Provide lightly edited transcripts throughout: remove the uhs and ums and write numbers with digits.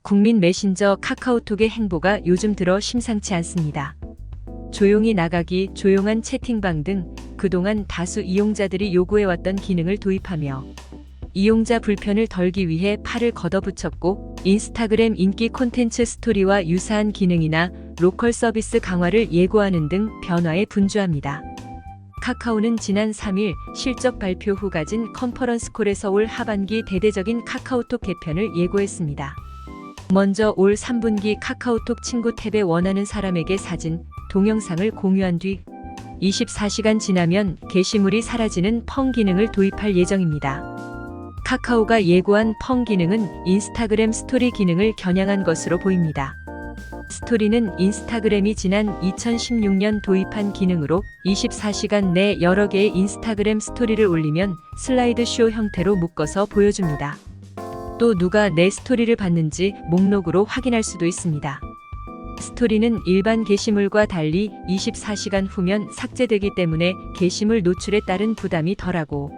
국민 메신저 카카오톡의 행보가 요즘 들어 심상치 않습니다. 조용히 나가기, 조용한 채팅방 등 그동안 다수 이용자들이 요구해왔던 기능을 도입하며 이용자 불편을 덜기 위해 팔을 걷어붙였고, 인스타그램 인기 콘텐츠 스토리와 유사한 기능이나 로컬 서비스 강화를 예고하는 등 변화에 분주합니다. 카카오는 지난 3일 실적 발표 후 가진 컨퍼런스콜에서 올 하반기 대대적인 카카오톡 개편을 예고했습니다. 먼저 올 3분기 카카오톡 친구 탭에 원하는 사람에게 사진, 동영상을 공유한 뒤 24시간 지나면 게시물이 사라지는 펑 기능을 도입할 예정입니다. 카카오가 예고한 펑 기능은 인스타그램 스토리 기능을 겨냥한 것으로 보입니다. 스토리는 인스타그램이 지난 2016년 도입한 기능으로 24시간 내 여러 개의 인스타그램 스토리를 올리면 슬라이드쇼 형태로 묶어서 보여줍니다. 또 누가 내 스토리를 봤는지 목록으로 확인할 수도 있습니다. 스토리는 일반 게시물과 달리 24시간 후면 삭제되기 때문에 게시물 노출에 따른 부담이 덜하고,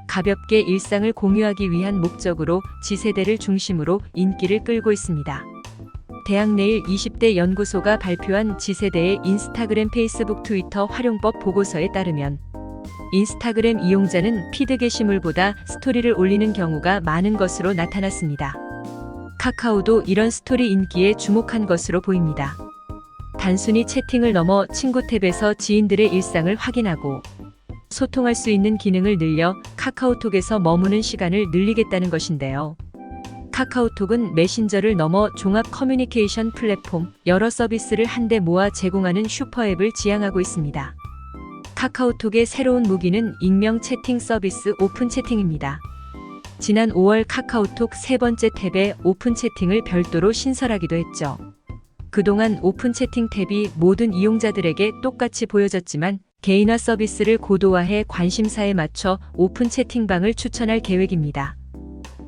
가볍게 일상을 공유하기 위한 목적으로 Z세대를 중심으로 인기를 끌고 있습니다. 대학내일 20대 연구소가 발표한 Z세대의 인스타그램, 페이스북, 트위터 활용법 보고서에 따르면 인스타그램 이용자는 피드 게시물보다 스토리를 올리는 경우가 많은 것으로 나타났습니다. 카카오도 이런 스토리 인기에 주목한 것으로 보입니다. 단순히 채팅을 넘어 친구 탭에서 지인들의 일상을 확인하고 소통할 수 있는 기능을 늘려 카카오톡에서 머무는 시간을 늘리겠다는 것인데요. 카카오톡은 메신저를 넘어 종합 커뮤니케이션 플랫폼, 여러 서비스를 한데 모아 제공하는 슈퍼앱을 지향하고 있습니다. 카카오톡의 새로운 무기는 익명 채팅 서비스 오픈 채팅입니다. 지난 5월 카카오톡 세 번째 탭에 오픈 채팅을 별도로 신설하기도 했죠. 그동안 오픈 채팅 탭이 모든 이용자들에게 똑같이 보여졌지만, 개인화 서비스를 고도화해 관심사에 맞춰 오픈 채팅방을 추천할 계획입니다.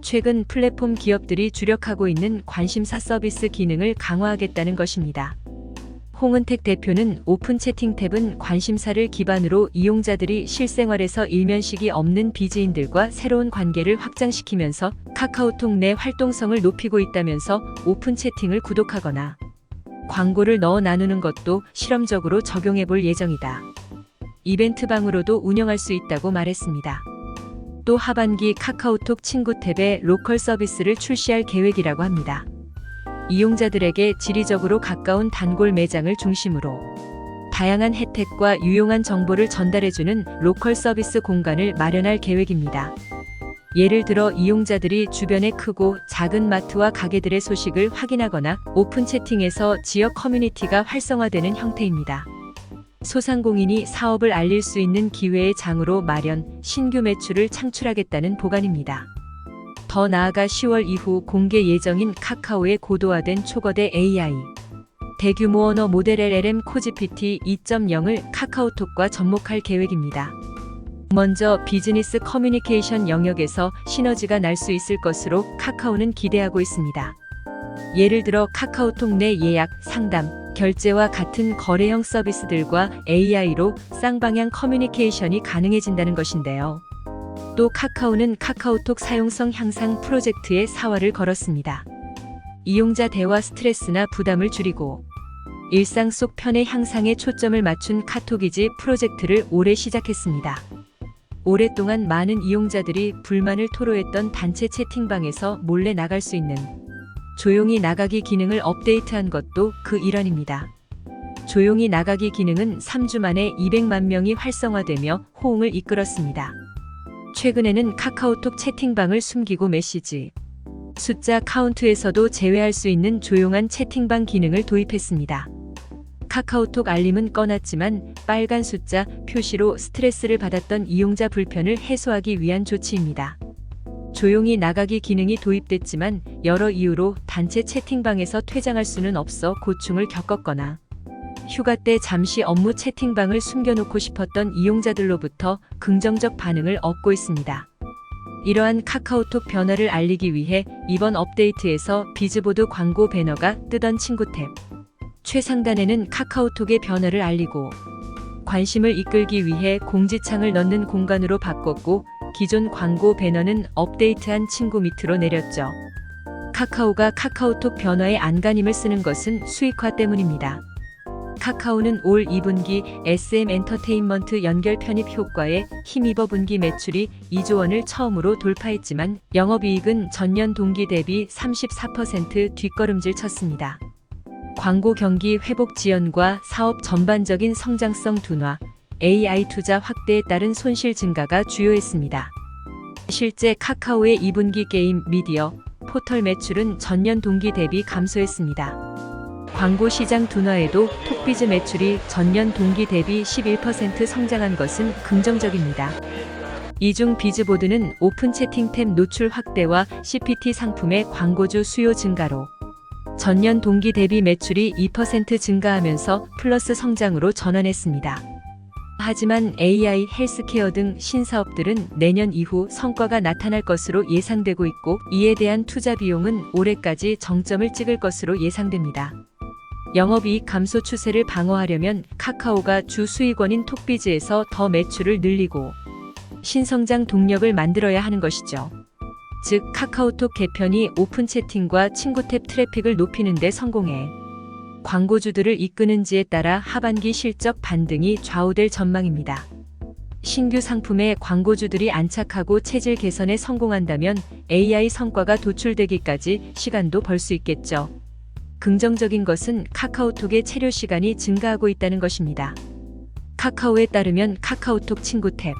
최근 플랫폼 기업들이 주력하고 있는 관심사 서비스 기능을 강화하겠다는 것입니다. 홍은택 대표는 오픈 채팅 탭은 관심사를 기반으로 이용자들이 실생활에서 일면식이 없는 비지인들과 새로운 관계를 확장시키면서 카카오톡 내 활동성을 높이고 있다면서 오픈 채팅을 구독하거나 광고를 넣어 나누는 것도 실험적으로 적용해 볼 예정이다. 이벤트방으로도 운영할 수 있다고 말했습니다. 또 하반기 카카오톡 친구 탭에 로컬 서비스를 출시할 계획이라고 합니다. 이용자들에게 지리적으로 가까운 단골 매장을 중심으로 다양한 혜택과 유용한 정보를 전달해주는 로컬 서비스 공간을 마련할 계획입니다. 예를 들어 이용자들이 주변의 크고 작은 마트와 가게들의 소식을 확인하거나 오픈 채팅에서 지역 커뮤니티가 활성화되는 형태입니다. 소상공인이 사업을 알릴 수 있는 기회의 장으로 마련, 신규 매출을 창출하겠다는 보관입니다. 더 나아가 10월 이후 공개 예정인 카카오의 고도화된 초거대 AI, 대규모 언어 모델 LLM 코지피티 2.0을 카카오톡과 접목할 계획입니다. 먼저 비즈니스 커뮤니케이션 영역에서 시너지가 날 수 있을 것으로 카카오는 기대하고 있습니다. 예를 들어 카카오톡 내 예약, 상담, 결제와 같은 거래형 서비스들과 AI로 쌍방향 커뮤니케이션이 가능해진다는 것인데요. 또 카카오는 카카오톡 사용성 향상 프로젝트에 사활을 걸었습니다. 이용자 대화 스트레스나 부담을 줄이고 일상 속 편의 향상에 초점을 맞춘 카톡이지 프로젝트를 올해 시작했습니다. 오랫동안 많은 이용자들이 불만을 토로했던 단체 채팅방에서 몰래 나갈 수 있는 조용히 나가기 기능을 업데이트한 것도 그 일환입니다. 조용히 나가기 기능은 3주 만에 200만 명이 활성화되며 호응을 이끌었습니다. 최근에는 카카오톡 채팅방을 숨기고 메시지, 숫자 카운트에서도 제외할 수 있는 조용한 채팅방 기능을 도입했습니다. 카카오톡 알림은 꺼놨지만 빨간 숫자 표시로 스트레스를 받았던 이용자 불편을 해소하기 위한 조치입니다. 조용히 나가기 기능이 도입됐지만 여러 이유로 단체 채팅방에서 퇴장할 수는 없어 고충을 겪었거나 휴가 때 잠시 업무 채팅방을 숨겨놓고 싶었던 이용자들로부터 긍정적 반응을 얻고 있습니다. 이러한 카카오톡 변화를 알리기 위해 이번 업데이트에서 비즈보드 광고 배너가 뜨던 친구 탭 최상단에는 카카오톡의 변화를 알리고 관심을 이끌기 위해 공지창을 넣는 공간으로 바꿨고, 기존 광고 배너는 업데이트한 친구 밑으로 내렸죠. 카카오가 카카오톡 변화에 안간힘을 쓰는 것은 수익화 때문입니다. 카카오는 올 2분기 SM 엔터테인먼트 연결 편입 효과에 힘입어 분기 매출이 2조 원을 처음으로 돌파했지만 영업이익은 전년 동기 대비 34% 뒷걸음질 쳤습니다. 광고 경기 회복 지연과 사업 전반적인 성장성 둔화, AI 투자 확대에 따른 손실 증가가 주요했습니다. 실제 카카오의 2분기 게임, 미디어, 포털 매출은 전년 동기 대비 감소했습니다. 광고 시장 둔화에도 톡비즈 매출이 전년 동기 대비 11% 성장한 것은 긍정적입니다. 이중 비즈보드는 오픈 채팅 탭 노출 확대와 CPT 상품의 광고주 수요 증가로 전년 동기 대비 매출이 2% 증가하면서 플러스 성장으로 전환했습니다. 하지만 AI, 헬스케어 등 신사업들은 내년 이후 성과가 나타날 것으로 예상되고 있고 이에 대한 투자 비용은 올해까지 정점을 찍을 것으로 예상됩니다. 영업이익 감소 추세를 방어하려면 카카오가 주 수익원인 톡비즈에서 더 매출을 늘리고 신성장 동력을 만들어야 하는 것이죠. 즉 카카오톡 개편이 오픈 채팅과 친구 탭 트래픽을 높이는 데 성공해 광고주들을 이끄는지에 따라 하반기 실적 반등이 좌우될 전망입니다. 신규 상품에 광고주들이 안착하고 체질 개선에 성공한다면 AI 성과가 도출되기까지 시간도 벌 수 있겠죠. 긍정적인 것은 카카오톡의 체류 시간이 증가하고 있다는 것입니다. 카카오에 따르면 카카오톡 친구 탭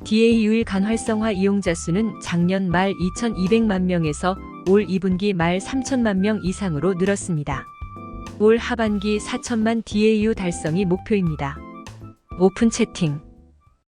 DAU일 간활성화 이용자 수는 작년 말 2,200만 명에서 올 2분기 말 3,000만 명 이상으로 늘었습니다. 올 하반기 4,000만 DAU 달성이 목표입니다. 오픈 채팅